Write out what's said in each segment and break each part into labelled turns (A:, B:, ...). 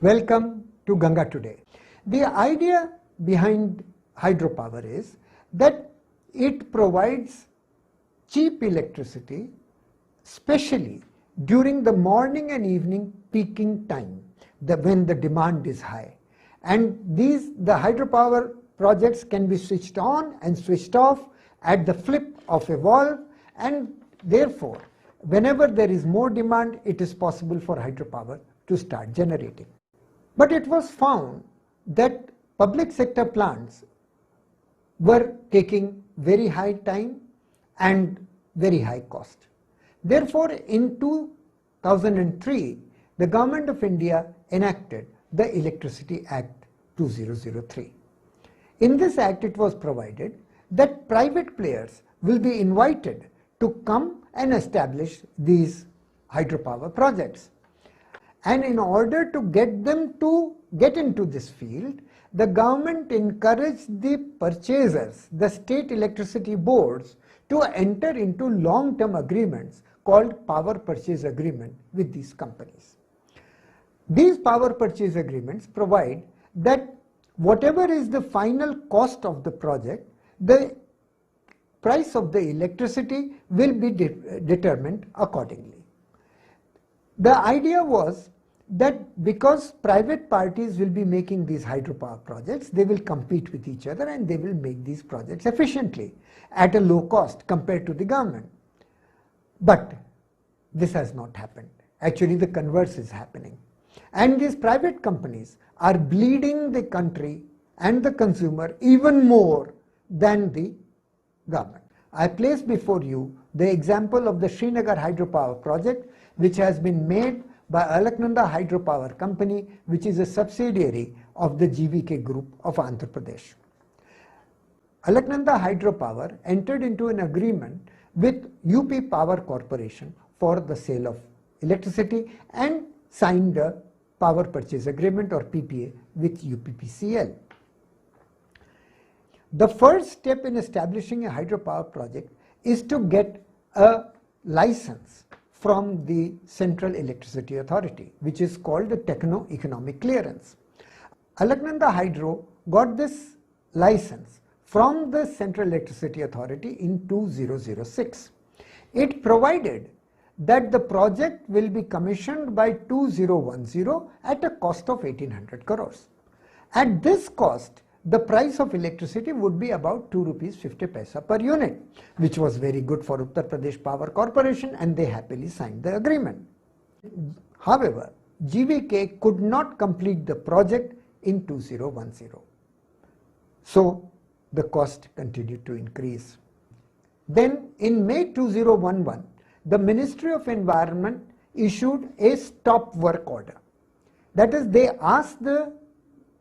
A: Welcome to Ganga Today. The idea behind hydropower is that it provides cheap electricity, especially during the morning and evening peaking time, when the demand is high. And the hydropower projects can be switched on and switched off at the flip of a valve, and therefore, whenever there is more demand, it is possible for hydropower to start generating. But it was found that public sector plants were taking very high time and very high cost. Therefore, in 2003, the Government of India enacted the Electricity Act 2003. In this act, it was provided that private players will be invited to come and establish these hydropower projects. And in order to get them to get into this field, the government encouraged the purchasers, the state electricity boards, to enter into long-term agreements called power purchase agreement with these companies. These power purchase agreements provide that whatever is the final cost of the project, the price of the electricity will be determined accordingly. The idea was that because private parties will be making these hydropower projects, they will compete with each other and they will make these projects efficiently at a low cost compared to the government. But this has not happened. Actually, the converse is happening. And these private companies are bleeding the country and the consumer even more than the government. I place before you the example of the Srinagar hydropower project, which has been made by Alaknanda Hydropower Company, which is a subsidiary of the GVK group of Andhra Pradesh. Alaknanda Hydropower entered into an agreement with UP Power Corporation for the sale of electricity and signed a power purchase agreement or PPA with UPPCL. The first step in establishing a hydropower project is to get a license from the Central Electricity Authority, which is called the Techno-Economic Clearance. Alaknanda Hydro got this license from the Central Electricity Authority in 2006. It provided that the project will be commissioned by 2010 at a cost of 1800 crores. At this cost, the price of electricity would be about 2 rupees 50 paisa per unit, which was very good for Uttar Pradesh Power Corporation, and they happily signed the agreement. However, GVK could not complete the project in 2010. So the cost continued to increase. Then in May 2011, the Ministry of Environment issued a stop work order. That is, they asked the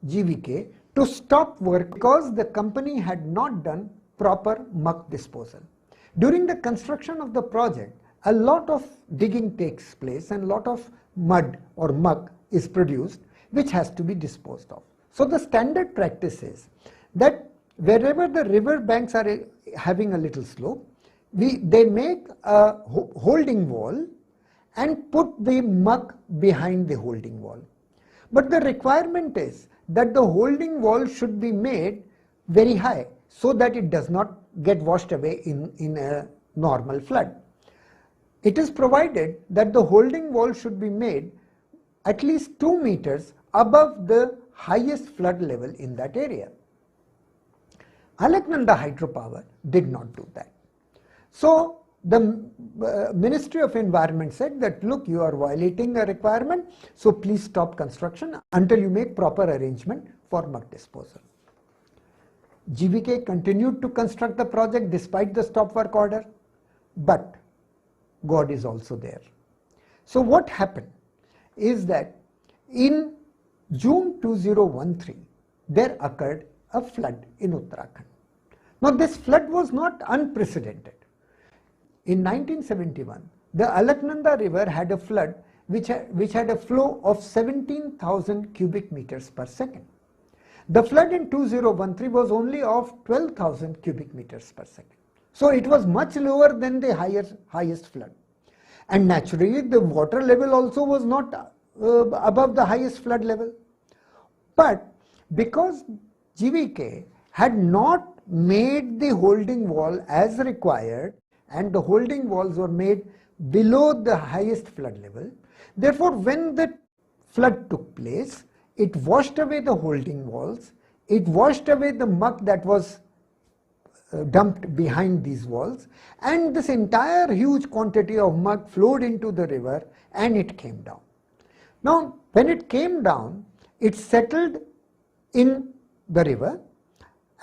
A: GVK to stop work because the company had not done proper muck disposal. During the construction of the project, a lot of digging takes place and a lot of mud or muck is produced, which has to be disposed of. So the standard practice is that wherever the river banks are having a little slope, they make a holding wall and put the muck behind the holding wall. But the requirement is that the holding wall should be made very high so that it does not get washed away in a normal flood. It is provided that the holding wall should be made at least 2 meters above the highest flood level in that area. Alaknanda Hydropower did not do that. So the Ministry of Environment said that, look, you are violating a requirement, so please stop construction until you make proper arrangement for muck disposal. GVK continued to construct the project despite the stop work order, but God is also there. So what happened is that in June 2013, there occurred a flood in Uttarakhand. Now this flood was not unprecedented. In 1971, the Alaknanda river had a flood which had a flow of 17,000 cubic meters per second. The flood in 2013 was only of 12,000 cubic meters per second. So it was much lower than the highest flood. And naturally the water level also was not above the highest flood level. But because GVK had not made the holding wall as required, and the holding walls were made below the highest flood level, therefore when the flood took place, it washed away the holding walls, it washed away the muck that was dumped behind these walls, and this entire huge quantity of muck flowed into the river and it came down. Now when it came down, it settled in the river,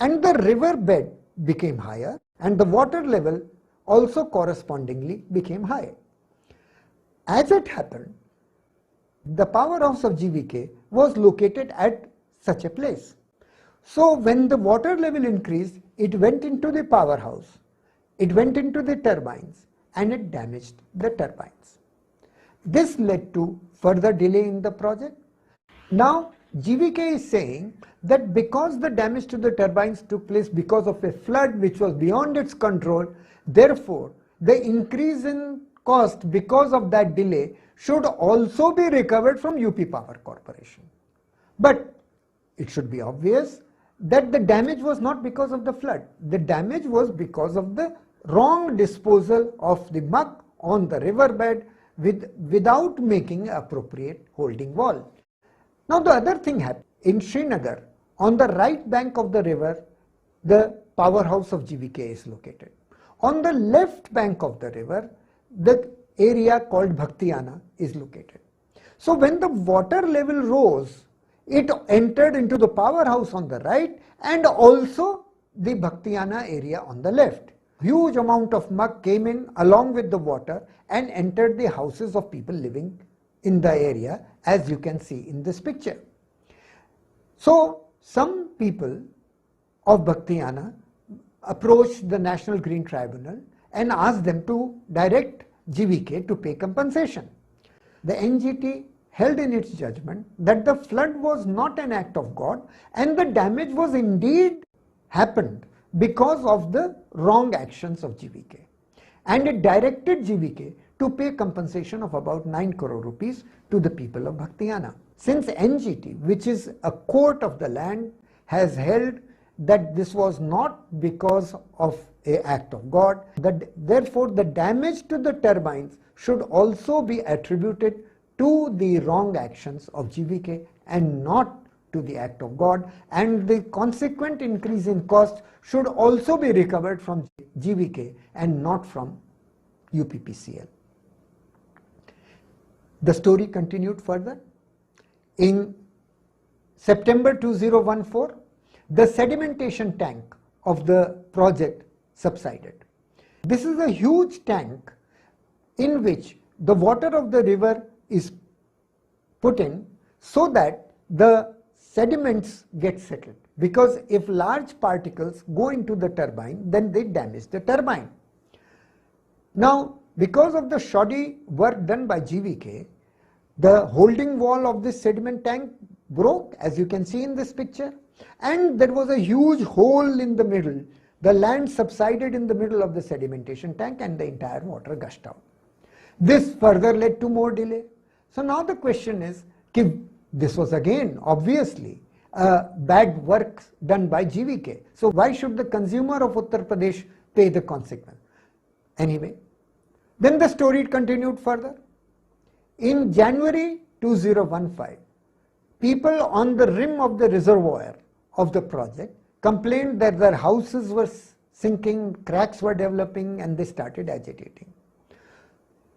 A: and the river bed became higher and the water level also correspondingly became higher. As it happened, the powerhouse of GVK was located at such a place. So when the water level increased, it went into the powerhouse, it went into the turbines, and it damaged the turbines. This led to further delay in the project. Now GVK is saying that because the damage to the turbines took place because of a flood which was beyond its control, therefore the increase in cost because of that delay should also be recovered from UP Power Corporation. But it should be obvious that the damage was not because of the flood. The damage was because of the wrong disposal of the muck on the riverbed without making appropriate holding wall. Now the other thing happened in Srinagar. On the right bank of the river, the powerhouse of GVK is located. On the left bank of the river, the area called Bhaktiana is located. So when the water level rose, it entered into the powerhouse on the right and also the Bhaktiana area on the left. Huge amount of muck came in along with the water and entered the houses of people living in the area, as you can see in this picture. So some people of Bhaktiana approached the National Green Tribunal and asked them to direct GVK to pay compensation. The NGT held in its judgment that the flood was not an act of God and the damage was indeed happened because of the wrong actions of GVK. And it directed GVK to pay compensation of about 9 crore rupees to the people of Bhaktiana. Since NGT, which is a court of the land, has held that this was not because of an act of God, that therefore the damage to the turbines should also be attributed to the wrong actions of GVK and not to the act of God, and the consequent increase in cost should also be recovered from GVK and not from UPPCL. The story continued further. In September 2014, the sedimentation tank of the project subsided. This is a huge tank in which the water of the river is put in so that the sediments get settled, because if large particles go into the turbine, then they damage the turbine. Now, because of the shoddy work done by GVK, the holding wall of this sediment tank broke, as you can see in this picture, and there was a huge hole in the middle. The land subsided in the middle of the sedimentation tank and the entire water gushed out. This further led to more delay. So now the question is, this was again obviously bad work done by GVK. So why should the consumer of Uttar Pradesh pay the consequence? Anyway, then the story continued further. In January 2015, people on the rim of the reservoir of the project complained that their houses were sinking, cracks were developing, and they started agitating.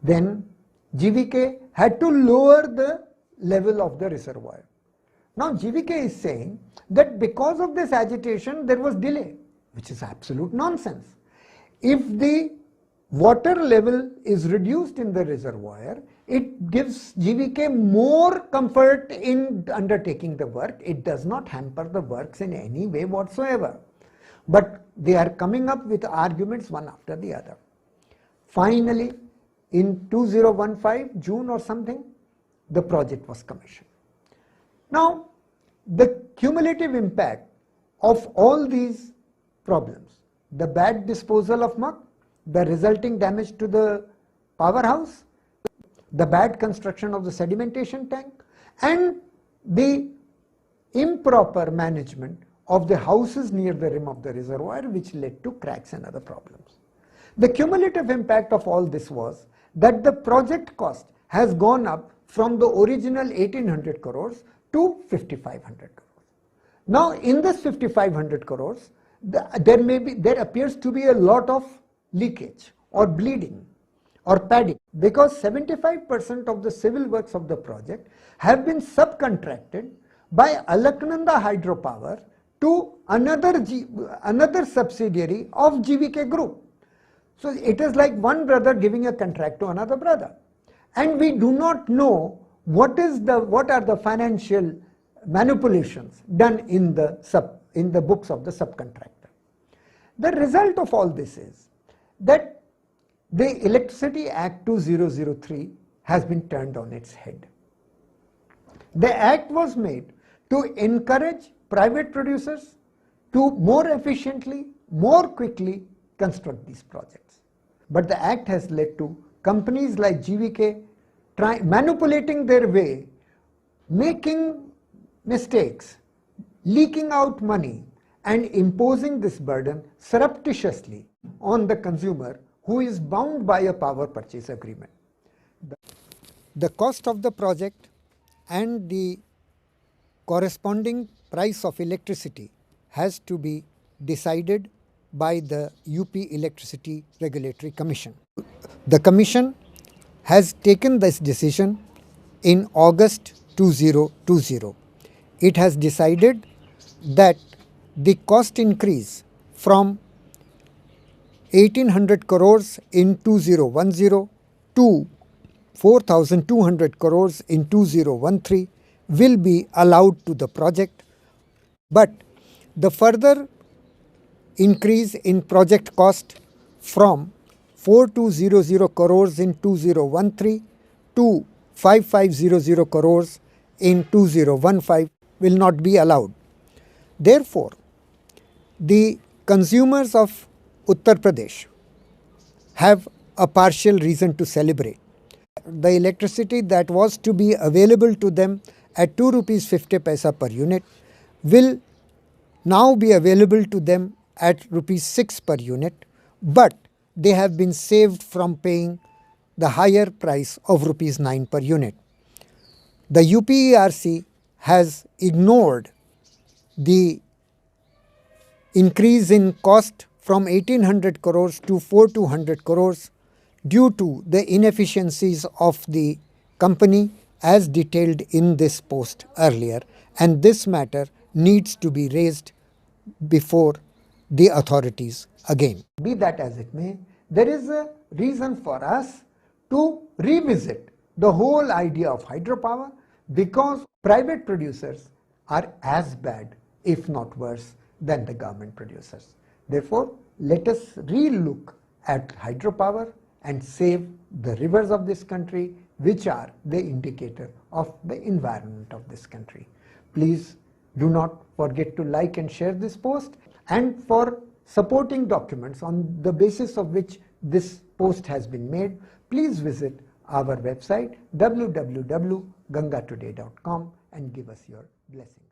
A: Then GVK had to lower the level of the reservoir. Now GVK is saying that because of this agitation there was delay, which is absolute nonsense. If the water level is reduced in the reservoir, it gives GVK more comfort in undertaking the work. It does not hamper the works in any way whatsoever. But they are coming up with arguments one after the other. Finally, in 2015, June or something, the project was commissioned. Now, the cumulative impact of all these problems, the bad disposal of muck, the resulting damage to the powerhouse, the bad construction of the sedimentation tank, and the improper management of the houses near the rim of the reservoir, which led to cracks and other problems. The cumulative impact of all this was that the project cost has gone up from the original 1800 crores to 5500 crores. Now in this 5500 crores, there appears to be a lot of leakage or bleeding or padding, because 75% of the civil works of the project have been subcontracted by Alaknanda Hydropower to another subsidiary of GVK Group. So it is like one brother giving a contract to another brother, and we do not know what are the financial manipulations done in the books of the subcontractor. The result of all this is that the Electricity Act 2003 has been turned on its head. The act was made to encourage private producers to more efficiently, more quickly construct these projects. But the act has led to companies like GVK manipulating their way, making mistakes, leaking out money, and imposing this burden surreptitiously on the consumer, who is bound by a power purchase agreement. The cost of the project and the corresponding price of electricity has to be decided by the UP Electricity Regulatory Commission. The Commission has taken this decision in August 2020. It has decided that the cost increase from 1800 crores in 2010 to 4200 crores in 2013 will be allowed to the project, but the further increase in project cost from 4200 crores in 2013 to 5500 crores in 2015 will not be allowed. Therefore, the consumers of Uttar Pradesh have a partial reason to celebrate. The electricity that was to be available to them at 2 rupees 50 paisa per unit will now be available to them at rupees 6 per unit, but they have been saved from paying the higher price of rupees 9 per unit. The UPERC has ignored the increase in cost from 1800 crores to 4200 crores due to the inefficiencies of the company as detailed in this post earlier, and this matter needs to be raised before the authorities again. Be that as it may, there is a reason for us to revisit the whole idea of hydropower, because private producers are as bad, if not worse, than the government producers. Therefore, let us re-look at hydropower and save the rivers of this country, which are the indicator of the environment of this country. Please do not forget to like and share this post, and for supporting documents on the basis of which this post has been made, please visit our website www.gangatoday.com and give us your blessing.